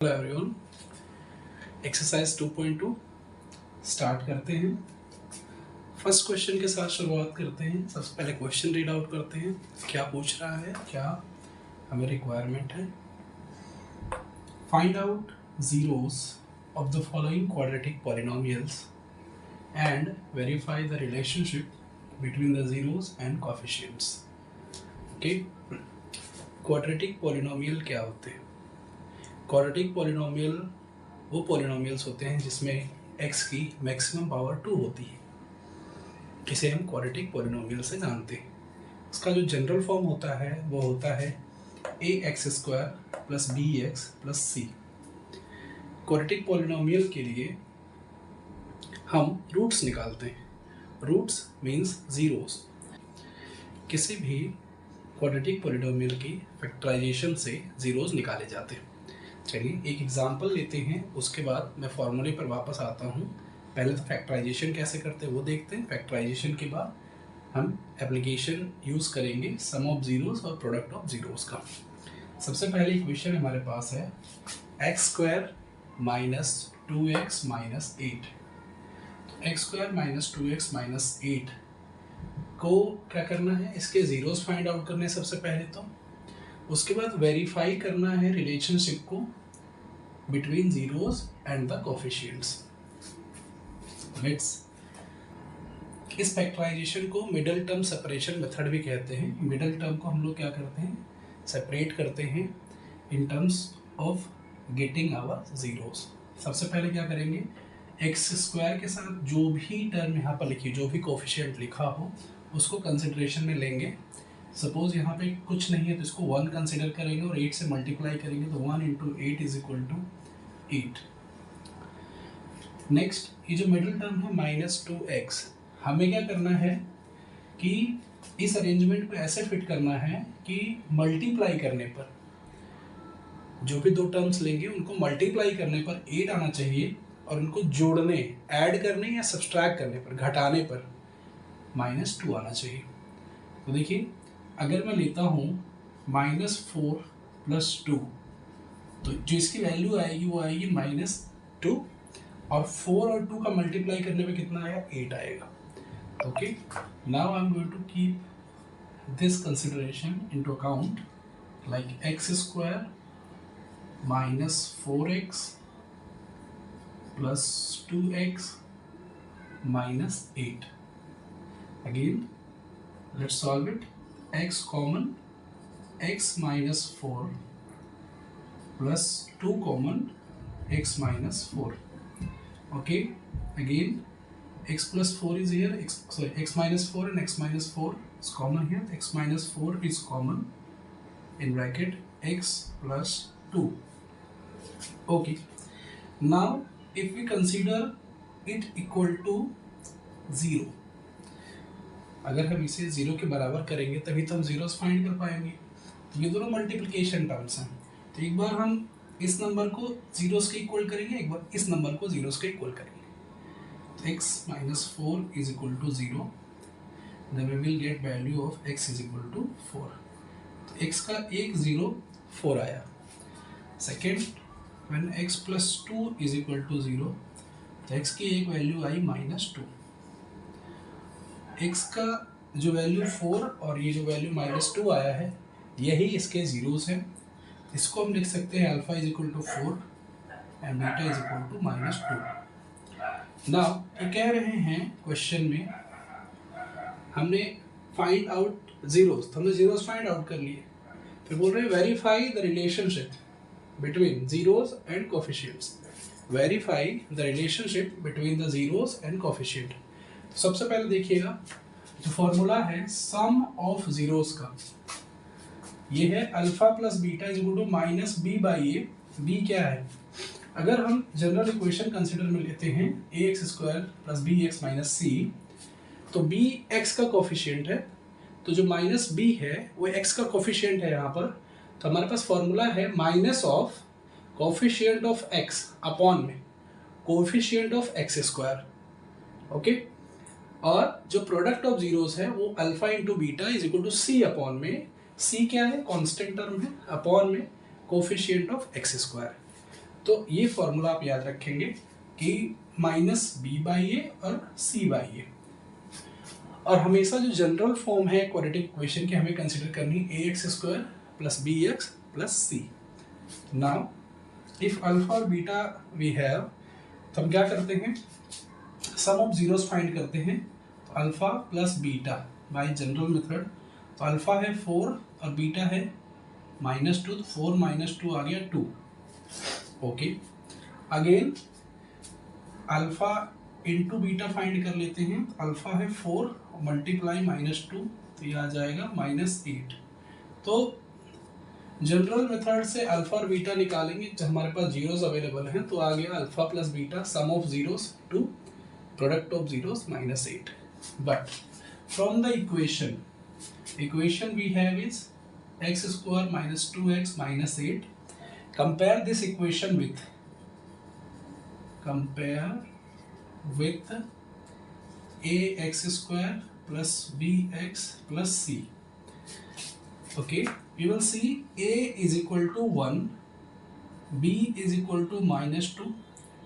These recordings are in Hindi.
हेलो एवरीवन, एक्सरसाइज 2.2 स्टार्ट करते हैं। फर्स्ट क्वेश्चन के साथ शुरुआत करते हैं। सबसे पहले क्वेश्चन रीड आउट करते हैं, क्या पूछ रहा है, क्या हमें रिक्वायरमेंट है। Find out zeros of the following quadratic polynomials and verify the relationship between the zeros and coefficients. Okay, quadratic polynomial क्या होते हैं? क्वाड्रेटिक पॉलिनोमियल वो पॉलिनोमियल्स होते हैं जिसमें x की मैक्सिमम पावर 2 होती है, इसे हम क्वाड्रेटिक पॉलिनोमियल से जानते हैं। इसका जो जनरल फॉर्म होता है वो होता है ax² + bx + c। Quadratic polynomial के लिए हम रूट्स निकालते हैं। Roots means zeros. किसी भी क्वाड्रेटिक पॉलिनोमियल की फैक्टराइजेशन से जीरोस निकाले जाते हैं। चलिए एक एग्जांपल लेते हैं, उसके बाद मैं फॉर्मूले पर वापस आता हूँ। पहले तो फैक्टराइजेशन कैसे करते हैं वो देखते हैं। फैक्टराइजेशन के बाद हम एप्लीकेशन यूज़ करेंगे सम ऑफ जीरोस और प्रोडक्ट ऑफ जीरोस का। सबसे पहले इक्वेशन हमारे पास है x² - 2x - 8। तो x² - 2x - 8 को क्या करना है, इसके जीरोस फाइंड आउट करने हैं सबसे पहले तो। उसके बाद वेरीफाई करना है रिलेशनशिप को between zeros and the coefficients. Let's इस फैक्टराइजेशन को मिडल टर्म सेपरेशन मेथड भी कहते हैं। मिडल टर्म को हम लोग क्या करते हैं, सेपरेट करते हैं in terms of getting our zeros. सबसे पहले क्या करेंगे, x² के साथ जो भी टर्म यहाँ पर लिखी, जो भी कोएफिशिएंट लिखा हो उसको कंसिडरेशन में लेंगे। सपोज यहाँ पे कुछ नहीं है तो इसको 1 कंसिडर करेंगे और 8 से मल्टीप्लाई करेंगे तो 1 × 8 = 8। नेक्स्ट ये जो मिडिल टर्म है -2x, हमें क्या करना है कि इस अरेंजमेंट को ऐसे फिट करना है कि मल्टीप्लाई करने पर जो भी दो टर्म्स लेंगे उनको मल्टीप्लाई करने पर 8 आना चाहिए और उनको जोड़ने, ऐड करने या सब्सट्रैक्ट करने पर, घटाने पर -2 आना चाहिए। तो देखिए अगर मैं लेता हूँ -4 + 2 तो जो इसकी वैल्यू आएगी वो आएगी -2 और 4 और 2 का मल्टीप्लाई करने पे कितना आएगा, 8 आएगा। Okay, now I am going to keep this consideration into account like x² - 4x + 2x - 8। Again let's solve it. X common, x - 4 plus 2 common, x - 4. Okay, again x + 4 is here, x - 4 and x - 4 is common here. X - 4 is common in bracket x + 2. Okay, now if we consider it equal to 0, अगर हम इसे 0 के बराबर करेंगे तभी तो हम जीरोस फाइंड कर पाएंगे। तो ये दोनों मल्टीप्लिकेशन टर्म्स हैं, तो एक बार हम इस नंबर को जीरोस के इक्वल करेंगे, एक बार इस नंबर को जीरोस के इक्वल करेंगे। तो x - 4 = 0, then we will get value of x = 4। तो x का एक 0 4 आया। सेकेंड, when x + 2 = 0 तो x की एक वैल्यू आई -2। x का जो वैल्यू 4 और ये जो वैल्यू -2 आया है यही इसके जीरोस हैं। इसको हम लिख सकते हैं अल्फा = 4 एंड बीटा = -2। नाउ ये कह रहे हैं क्वेश्चन में हमने फाइंड आउट जीरोस, तो हमने जीरोस फाइंड आउट कर लिए। फिर बोल रहे हैं verify the relationship between zeros and coefficients. Verify the relationship between the zeros and coefficient. सबसे पहले देखिएगा जो फॉर्मूला है सम ऑफ जीरोस का, ये है अल्फा + बीटा = -b/a। b क्या है, अगर हम जनरल इक्वेशन कंसीडर में लेते हैं ax² + bx - c, तो b x का कोफिशिएंट है, तो जो -b है वो x का कोफिशिएंट है यहाँ पर। तो हमारे पास फॉर्मूला है minus of coefficient of x upon में कोफिशिएंट ऑफ x²। ओके, और जो प्रोडक्ट ऑफ जीरोस है वो अल्फा × बीटा = c अपॉन में, c क्या है, कांस्टेंट टर्म है, अपॉन में कोफिशिएंट ऑफ x²। तो ये फॉर्मूला आप याद रखेंगे कि -b/a और c/a, और हमेशा जो जनरल फॉर्म है क्वाड्रेटिक इक्वेशन की हमें कंसिडर करनी ax² + bx + c। Now if alpha और बीटा वी हैव, तो हम क्या करते हैं, सम ऑफ जीरोस फाइंड करते हैं। तो alpha plus beta by general method, तो अल्फा है 4 और बीटा है -2, तो 4 - 2 आ गया 2। Okay, again alpha into beta find कर लेते हैं। तो अल्फा है 4 मल्टीप्लाई -2, तो ये आ जाएगा -8। तो जनरल मेथड से अल्फा और बीटा निकालेंगे, जब हमारे पास जीरोस अवेलेबल हैं, तो आ गया alpha plus beta sum of zeros two product of zeros -8। But from the equation we have is x² - 2x - 8. Compare this equation with ax² plus bx plus c. Okay, we will see a is equal to 1, b is equal to -2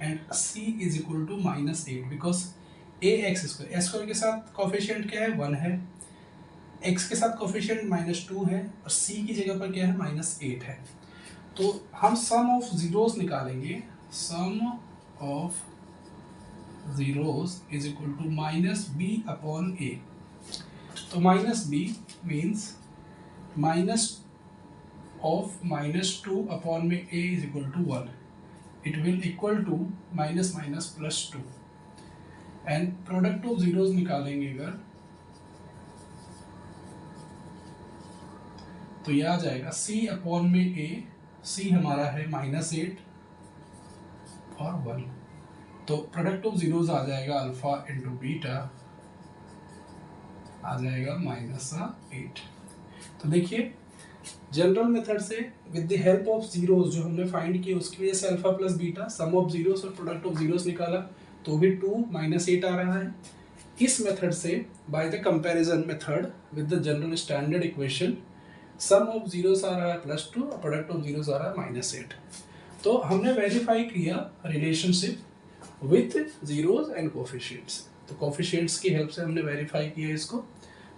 and c is equal to -8 because ax², s² के साथ कोफिशिएंट क्या है 1 है, x के साथ कोफिशिएंट -2 है और c की जगह पर क्या है -8 है। तो हम सम ऑफ जीरोस निकालेंगे, sum of zeros is equal to -b/a। तो -b मीन्स minus of -2 में a is equal to 1, it will equal to minus plus 2 and product of zeros निकालेंगे अगर, तो यह आ जाएगा c में a, c हमारा है -8 और 1, तो प्रोडक्ट ऑफ जीरोस आ जाएगा अल्फा इंटू बीटा आ जाएगा -8। तो देखिए जनरल मेथड से with the help of zeros जो हमने फाइंड किए उसकी वजह से alpha plus beta sum of zeros और प्रोडक्ट ऑफ जीरोस निकाला, तो भी 2 -8 आ रहा है। इस मेथड से by the comparison method with the general standard equation sum of zeros आ रहा है +2 और प्रोडक्ट ऑफ जीरोस आ रहा है -8। तो हमने वेरीफाई किया relationship with zeros and coefficients, तो कोफिशिएंट्स की हेल्प से हमने वेरीफाई किया इसको।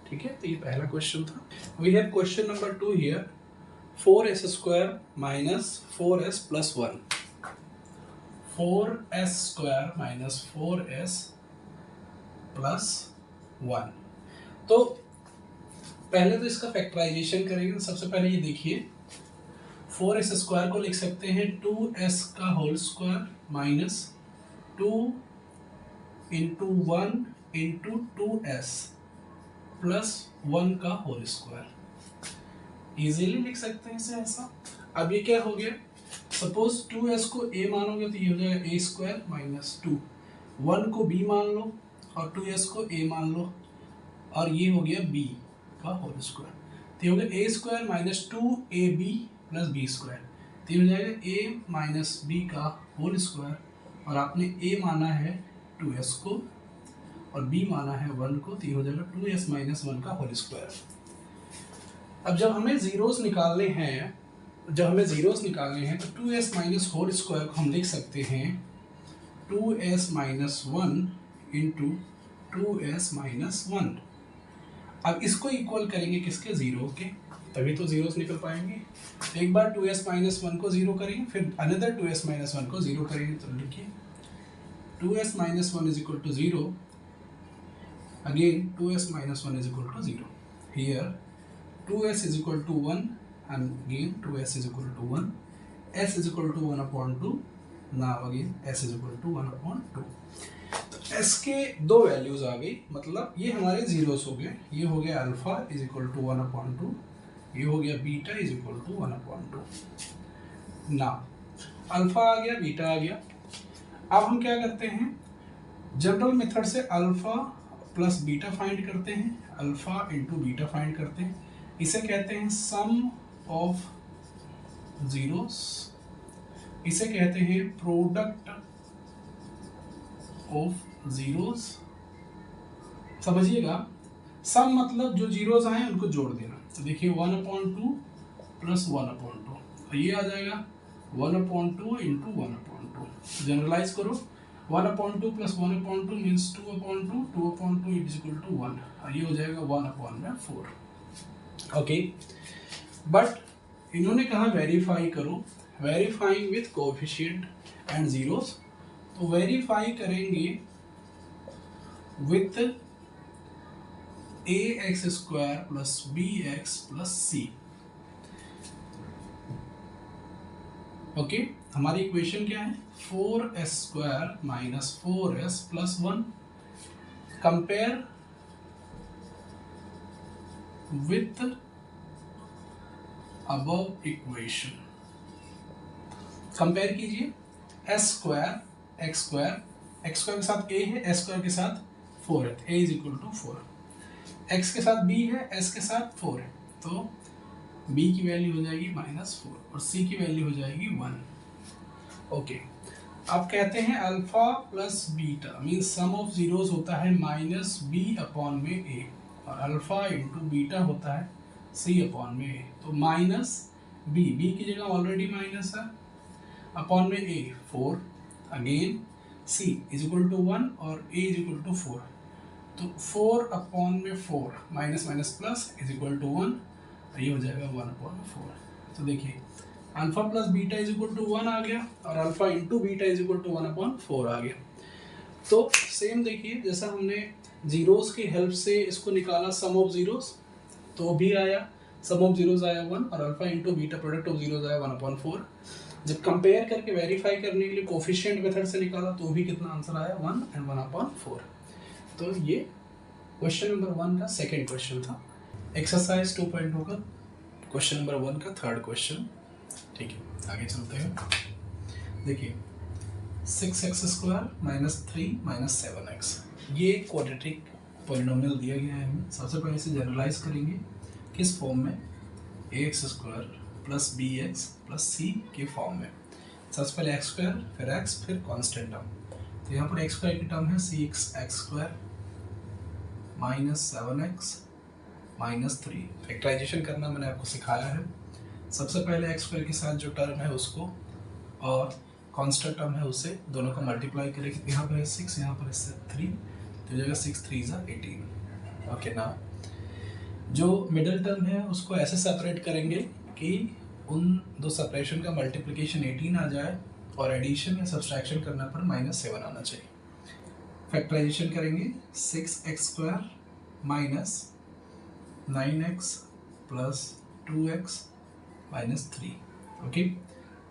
ठीक है, तो ये पहला क्वेश्चन था। We have question number 2 here, 4s² - 4s + 1, 4s² - 4s + 1। तो पहले तो इसका फैक्टराइजेशन करेंगे। सबसे पहले ये देखिए 4s² को लिख सकते हैं 2s का whole square minus 2 × 1 × 2s plus 1 का होल स्क्वायर। इजीली लिख सकते हैं इसे ऐसा। अब ये क्या हो गया, सपोज 2s को a मानोगे तो ये हो जाएगा a² - 2, 1 को b मान लो और 2s को a मान लो और ये हो गया b का होल स्क्वायर, तो ये हो गया a² - 2ab + b², तो ये हो जाएगा a - b का होल स्क्वायर और आपने a माना है 2s को और b माना है 1 को, तो ये हो जाएगा 2s - 1 का होल स्क्वायर। अब जब हमें जीरोस निकालने हैं तो 2s - होल स्क्वायर को हम लिख सकते हैं 2s - 1 × 2s - 1। अब इसको इक्वल करेंगे किसके, जीरो के, तभी तो जीरोस निकल पाएंगे। एक बार 2s - 1 को जीरो करेंगे, फिर अनदर 2s - 1 को जीरो करेंगे, तो लिखिए 2s - 1 = 0, again 2s - 1 = 0, here 2s = 1 and again 2s = 1, s = 1/2, now again s = 1/2। तो s के दो वैल्यूज आ गई, मतलब ये हमारे जीरोस हो गए, ये हो गया अल्फा = 1/2, ये हो गया बीटा = 1/2। ना अल्फा आ गया, बीटा आ गया। अब हम क्या करते हैं, जनरल मेथड से अल्फा प्लस बीटा फाइंड करते हैं, अल्फा इंटू बीटा फाइंड करते हैं। इसे कहते हैं सम ऑफ जीरोस, इसे कहते हैं प्रोडक्ट ऑफ जीरोस। समझिएगा, सम मतलब जो जीरोस आए उनको जोड़ देना। तो देखिए 1/2 + 1/2, ये आ जाएगा 1/2 इंटू 1/2 जनरलाइज करो 1/2 plus 1/2 means 2/2 2/2 is equal to 1 ये हो जाएगा 1/4 ओके बट इन्होंने कहा वेरीफाई करो verifying with coefficient and zeros तो वेरीफाई करेंगे with ax² plus bx plus c okay हमारी इक्वेशन क्या है 4s² minus 4s plus 1 compare with above equation compare कीजिए s² x² के साथ a है s² के साथ 4 है a is equal to 4 x के साथ b है s के साथ 4 है तो b की वैल्यू हो जाएगी -4 और c की वैल्यू हो जाएगी 1 ओके अब कहते हैं alpha plus beta means sum of zeros होता है -b/a और अल्फा इंटू बीटा होता है c/a तो b की जगह ऑलरेडी माइनस है अपॉन में a 4 again c is equal to 1 और a इज इक्वल टू 4 तो 4/4 minus minus plus is equal to 1 ये हो जाएगा 1/4 तो देखिए alpha plus beta is equal to 1 आ गया और alpha into beta is equal to 1/4 आ गया तो सेम देखिए जैसा हमने जीरोस की हेल्प से इसको निकाला सम ऑफ जीरोस तो भी आया सम ऑफ जीरोस आया 1 और alpha into beta product of zeros आया 1/4 जब कंपेयर करके वेरीफाई करने के लिए कोफिशिएंट मेथड से निकाला तो भी कितना आंसर आया 1 एंड 1/4 तो ये क्वेश्चन नंबर 1 का सेकंड क्वेश्चन था एक्सरसाइज 2.2 का क्वेश्चन नंबर 1 का थर्ड क्वेश्चन ठीक है आगे चलते हैं देखिए 6x² माइनस 3 माइनस 7x ये क्वाड्रेटिक पॉलिनोमियल दिया गया है हमें सबसे पहले इसे जनरलाइज करेंगे किस फॉर्म में ax² plus bx plus c के फॉर्म में सबसे पहले x² फिर x फिर कांस्टेंट टर्म तो यहाँ पर x² की टर्म है 6x² minus 7x minus 3 factorisation करना मैंने आपको सिखाया है सबसे पहले x² के साथ जो टर्म है उसको और कांस्टेंट टर्म है उसे दोनों का मल्टीप्लाई करेंगे यहाँ पर है 6 यहाँ पर है 3 तो जगह 6 3 is 18 ओके ना जो मिडिल टर्म है उसको ऐसे सेपरेट करेंगे कि उन दो सेपरेशन का मल्टीप्लिकेशन 18 आ जाए और एडिशन या सब्सट्रैक्शन करने पर -7 आना चाहिए फैक्टराइजेशन करेंगे 6x² minus 9x plus 2x minus 3 okay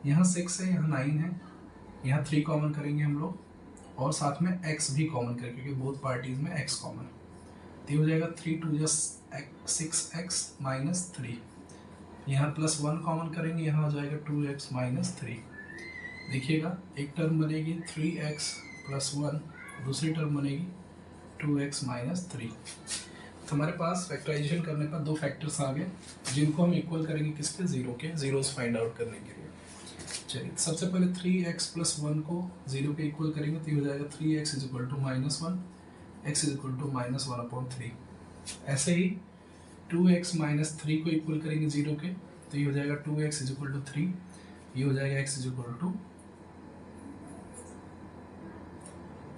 यहाँ 6 है यहाँ 9 है यहाँ 3 कॉमन करेंगे हम लोग और साथ में x भी कॉमन करेंगे क्योंकि बोथ पार्टीज में x कॉमन है तो हो जाएगा 3 2 6x माइनस 3 यहाँ प्लस 1 कॉमन करेंगे यहाँ हो जाएगा 2x माइनस 3 देखिएगा एक टर्म बनेगी 3x प्लस 1 दूसरी टर्म बनेगी 2x माइनस 3 तो हमारे पास फैक्टराइजेशन करने पर दो फैक्टर्स आ गए जिनको हम इक्वल करेंगे किसके जीरो के जीरोस फाइंड आउट करने के लिए चलिए सबसे पहले 3x प्लस 1 को जीरो के इक्वल करेंगे तो ये हो जाएगा 3x is equal to -1 x is equal to -1/3 ऐसे ही 2x माइनस 3 को इक्वल करेंगे जीरो के तो ये हो जाएगा 2x इज इक्वल टू 3 ये हो जाएगा x इज इक्वल टू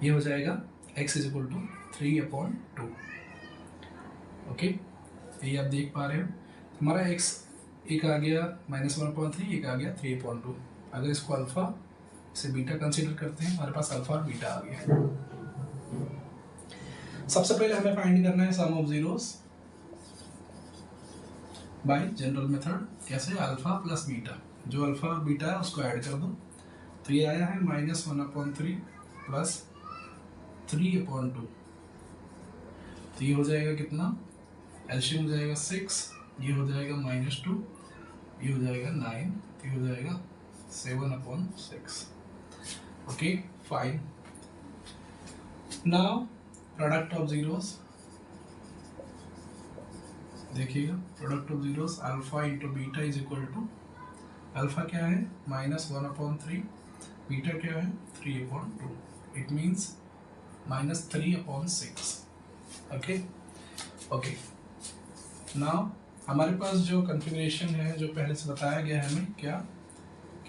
ये हो जाएगा x is equal to 3/2 okay ये आप देख पा रहे हो हमारा x एक आ गया -1/3 एक आ गया 3/2 अगर इसको अल्फा से बीटा कंसीडर करते हैं हमारे पास अल्फा और बीटा आ गया सबसे पहले हमें फाइंड करना है sum of zeros by general method कैसे अल्फा प्लस बीटा जो अल्फा और बीटा है उसको ऐड कर दो तो ये आया है -1/3 प्लस 3/2 तो ये हो जाएगा कितना एलसीएम हो जाएगा 6 ये हो जाएगा -2 ये हो जाएगा 9 ये हो जाएगा 7/6 okay fine now product of zeros देखिएगा product of zeros alpha into beta is equal to alpha क्या है -1/3 बीटा क्या है 3/2 it means -3/6 okay okay now हमारे पास जो कॉन्फ़िगरेशन है जो पहले से बताया गया है हमें क्या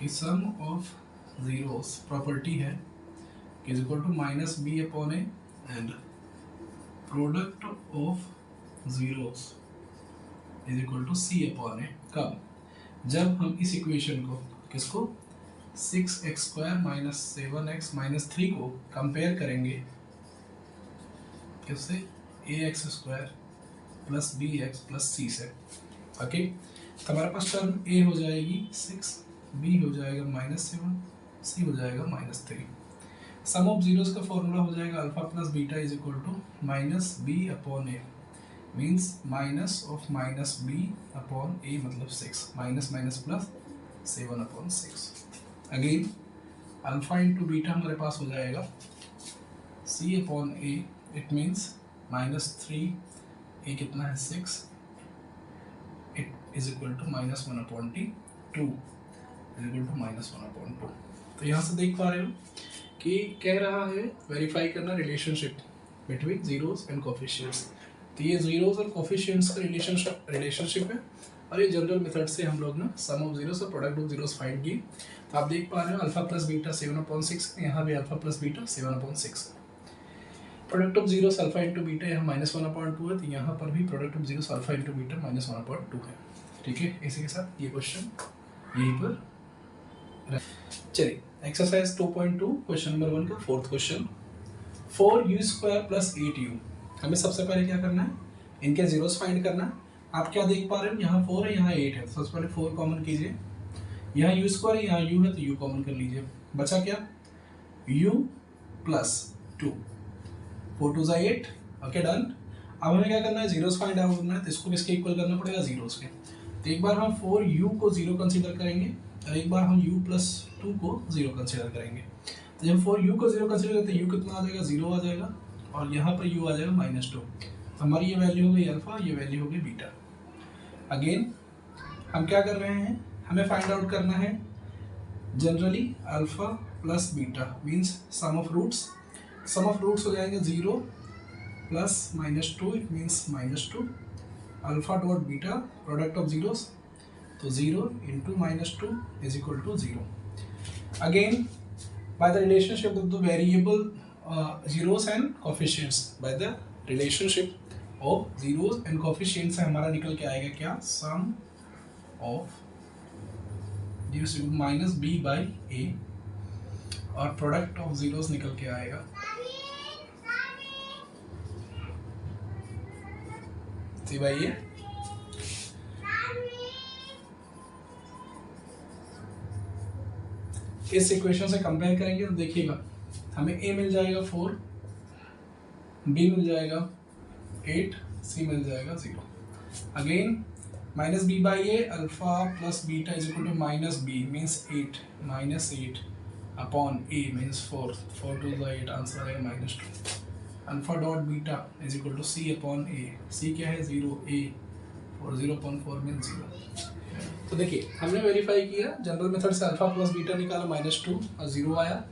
कि सम ऑफ जीरोस प्रॉपर्टी है is equal to minus b upon a and product of zeros is equal to c upon a. कब? जब हम इस इक्वेशन को किसको 6x² माइनस 7x माइनस 3 को कंपेयर करेंगे किससे ax² plus bx plus c से। ओके, तो हमारे पास टर्म a हो जाएगी 6, b हो जाएगा -7, c हो जाएगा -3। सम ऑफ जीरोस का फॉर्मूला हो जाएगा alpha plus beta is equal to minus b upon a, means minus of minus b upon a मतलब 6, minus minus plus 7 upon 6। Again alpha into beta हमारे पास हो जाएगा c upon a, it means -3, a कितना है 6, it is equal to -1 upon t, 2 is equal to -1 upon 2। तो यहाँ से देख पा रहे हो कि कह रहा है वेरीफाई करना relationship between zeros and coefficients. तो ये जीरोस और कोफिशिएंट्स का रिलेशनशिप है और ये जनरल मेथड से हम लोग ना सम ऑफ जीरोस और प्रोडक्ट ऑफ जीरोस फाइंड किए। तो आप देख पा रहे हो अल्फा प्लस बीटा 7/6, यहाँ भी alpha plus beta 7/6। Product of zeros alpha into beta यहाँ -1/2 है, तो यहाँ पर भी product of zeros alpha into beta -1/2 है। ठीक है, इसी के साथ ये क्वेश्चन यहीं पर। चलिए एक्सरसाइज 2.2 क्वेश्चन नंबर 1 का fourth question, 4u² plus 8u। हमें सबसे पहले क्या करना है, इनके जीरोस फाइंड करना है। आप क्या देख पा रहे हो, यहाँ 4 है यहाँ 8 है, तो सबसे पहले 4 कॉमन कीजिए, यहाँ u² है यहाँ u है तो u कॉमन कर लीजिए, बचा क्या u प्लस 2, 4 2 8। Okay done. अब हमें क्या करना है, जीरोस फाइंड आउट करना है, तो इसको किसके इक्वल करना पड़ेगा, जीरोस के। तो एक बार हम 4u को 0 कंसीडर करेंगे और एक बार हम u प्लस 2 को 0 कंसीडर करेंगे। तो जब 4u को 0 कंसीडर करते हैं u कितना आ जाएगा, 0 आ जाएगा और यहाँ पर u आ जाएगा -2। तो हमारी ये वैल्यू हो गई अल्फा, ये वैल्यू हो गई बीटा। अगेन हम क्या कर रहे हैं, हमें फाइंड आउट करना है generally alpha plus beta means sum of roots. Sum of roots हो जाएंगे 0 plus -2, it means -2 alpha dot beta product of zeros, तो 0 into -2 is equal to 0. Again, by the relationship of the variable zeros and coefficients, by the relationship of zeros and coefficients से हमारा निकल के आएगा क्या, sum of minus b by a और प्रोडक्ट ऑफ जीरोस निकल के आएगा सी बाई ए। इस इक्वेशन से कंपेयर करेंगे तो देखिएगा हमें a मिल जाएगा 4, b मिल जाएगा 8, c मिल जाएगा 0। Again minus B by A, alpha plus beta is equal to minus B means 8, -8 upon a means 4, 4 2 8, answer आएगा -2। Alpha dot beta is equal to c upon a, c क्या है 0, a और 0.4 मीन्स 0। तो देखिए हमने वेरीफाई किया जनरल मेथड से, अल्फा प्लस बीटा निकाला -2 और 0 आया।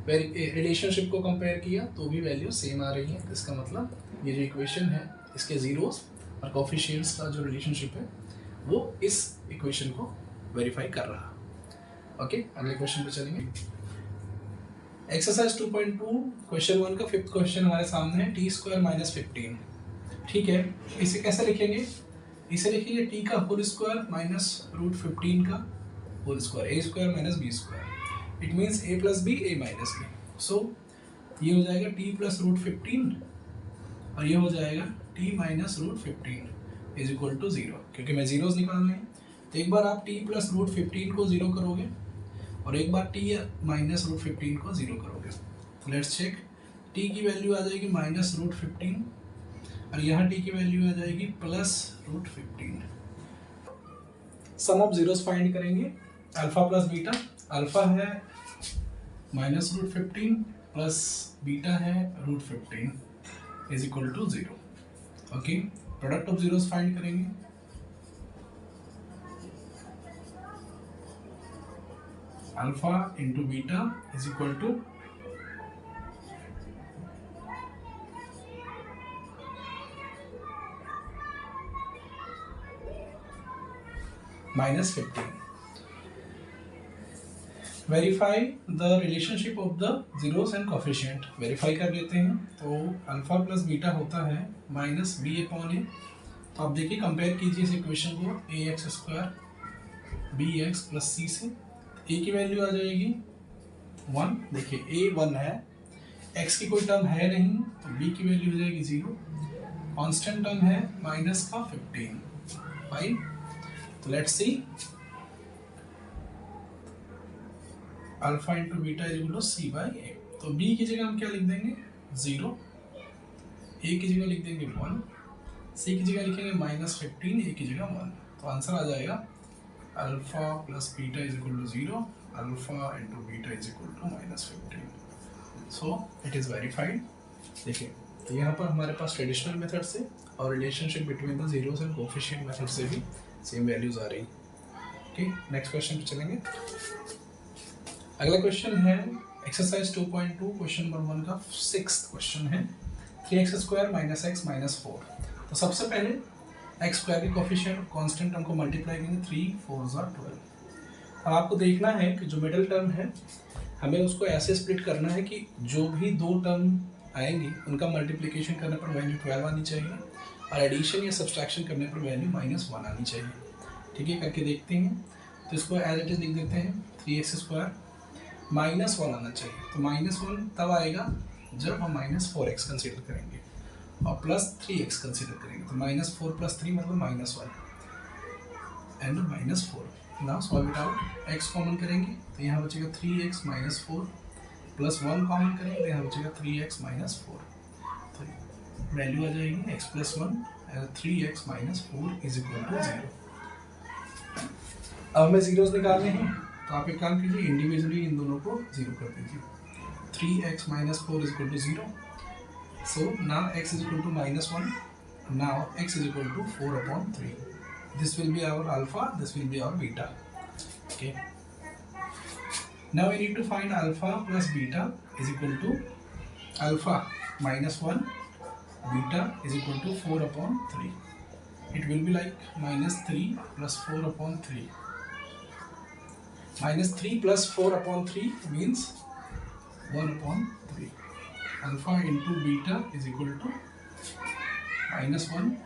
रिलेशनशिप को कंपेयर किया तो भी वैल्यू सेम आ रही है। इसका मतलब ये जो इक्वेशन है इसके जीरोस और कोफिशिएंट्स का जो रिलेशनशिप है वो इस इक्वेशन को वेरीफाई कर रहा है। ओके, अगले क्वेश्चन पे चलेंगे। एक्सरसाइज 2.2 क्वेश्चन 1 का फिफ्थ क्वेश्चन हमारे सामने है, t² - 15। ठीक है, इसे कैसे लिखेंगे, इसे लिखेंगे t का होल स्क्वायर माइनस √15 का whole square, a² - b²। It means a plus b a minus b. So ये हो जाएगा t प्लस √15 और ये हो जाएगा t minus √15 is equal to 0, क्योंकि मैं जीरोस निकालने हैं। तो एक बार आप t प्लस √15 को 0 करोगे और एक बार t माइनस √15 को 0 करोगे। तो लेट्स चेक, t की वैल्यू आ जाएगी माइनस √15 और यहाँ t की वैल्यू आ जाएगी plus √15। Sum of zeros find करेंगे, अल्फा प्लस बीटा, अल्फा है माइनस √15 प्लस बीटा है √15 is equal to 0। Okay, product of zeros find करेंगे, alpha into beta is equal to -15। Verify the relationship of the zeros and coefficient. Verify कर लेते हैं। तो अल्फा प्लस बीटा होता है माइनस बी अपॉन ए। तो आप देखिए कंपेयर कीजिए इस इक्वेशन को, a x square b x plus c से। ए की वैल्यू आ जाएगी 1। देखिए ए 1 है, एक्स की कोई टर्म है नहीं, तो बी की वैल्यू हो जाएगी 0। कांस्टेंट टर्म है माइनस का 15। फाइन। तो let's see alpha into beta is equal to c by a. तो बी की जगह हम क्या लिख देंगे 0, ए की जगह लिख देंगे 1, सी की जगह लिखेंगे माइनस 15, ए की जगह 1। तो आंसर आ जाएगा alpha plus beta is equal to 0, alpha into beta is equal to minus 15। So it is verified. देखिए तो यहाँ पर हमारे पास ट्रेडिशनल मेथड से और relationship between the zeros and coefficient method से भी सेम वैल्यूज आ रही। ओके, नेक्स्ट क्वेश्चन पे चलेंगे। अगला क्वेश्चन है एक्सरसाइज 2.2 क्वेश्चन नंबर 1 का 6th क्वेश्चन है 3x square minus x minus 4। तो सबसे पहले एक्स स्क्वायर के कोफिशिएंट कांस्टेंट टर्म को मल्टीप्लाई करेंगे, 3 4 12। अब आपको देखना है कि जो मिडिल टर्म है हमें उसको ऐसे स्प्लिट करना है कि जो भी दो टर्म आएंगी उनका मल्टीप्लिकेशन करने पर वैल्यू 12 आनी चाहिए और एडिशन या सब्सट्रैक्शन करने पर वैल्यू -1 आनी चाहिए। ठीक है, करके देखते हैं। तो इसको एज इट इज लिख देते हैं, 3x स्क्वायर -1 आना चाहिए। तो -1 तब आएगा जब हम -4x कंसिडर करेंगे और +3x कंसिडर करेंगे। तो -4 + 3 मतलब -1 and -4। Now solve it out. x common करेंगे तो यहाँ बचेगा 3x - 4 +1 कॉमन करेंगे तो यहाँ बचेगा 3x - 4। तो वैल्यू आ जाएगी x + 1 and 3x - 4 is equal to 0। अब हमें जीरोस निकालने हैं तो आप एक काम कीजिए, इंडिविजुअली इन दोनों को 0 कर दीजिए। 3x - 4 is equal to 0। So now x is equal to -1, now x is equal to 4/3। This will be our alpha, this will be our beta. Okay, now we need to find alpha plus beta is equal to alpha -1, beta is equal to 4/3. It will be like -3 plus 4/3. -3 plus 4/3 means 1/3. Alpha into beta is equal to -1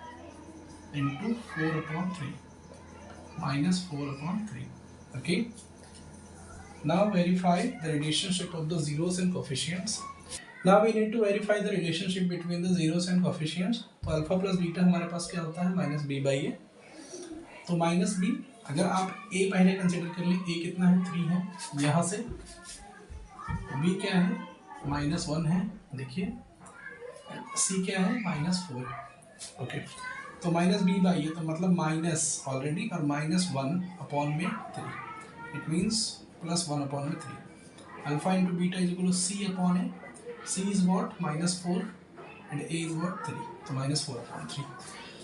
into 4/3 -4/3. Okay. Now verify the relationship of the zeros and coefficients. Now we need to verify the relationship between the zeros and coefficients. तो अल्फा प्लस बीटा हमारे पास क्या होता है -b/a। तो -b अगर आप a पहले कंसिडर कर लें, a कितना है 3 है, यहाँ से b क्या है -1 है, देखिए c क्या है -4। ओके, तो -b/a तो मतलब माइनस ऑलरेडी और -1 में 3, इट मीन्स +1 में 3। Alpha into beta is equal to c/a। c is what -4 and a is what 3, तो -4/3।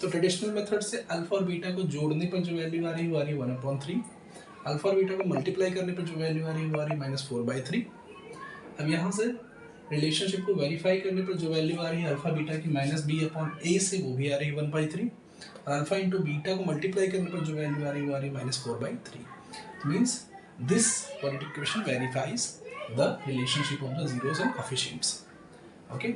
तो ट्रेडिशनल मेथड से अल्फा और बीटा को जोड़ने पर जो वैल्यू आ रही है वो आ रही है 1/3। अल्फा और बीटा को मल्टीप्लाई करने पर जो वैल्यू आ रही है वो आ रही है -4/3। अब यहाँ से रिलेशनशिप को वेरीफाई करने पर जो वैल्यू आ रही है अल्फा बीटा की -b/a से, वो भी आ रही है 1/3। और अल्फा इंटू बीटा को मल्टीप्लाई करने पर जो वैल्यू आ रही है वो आ रही है -4/3। Means this quadratic equation verifies the relationship of the zeros and coefficients. Okay.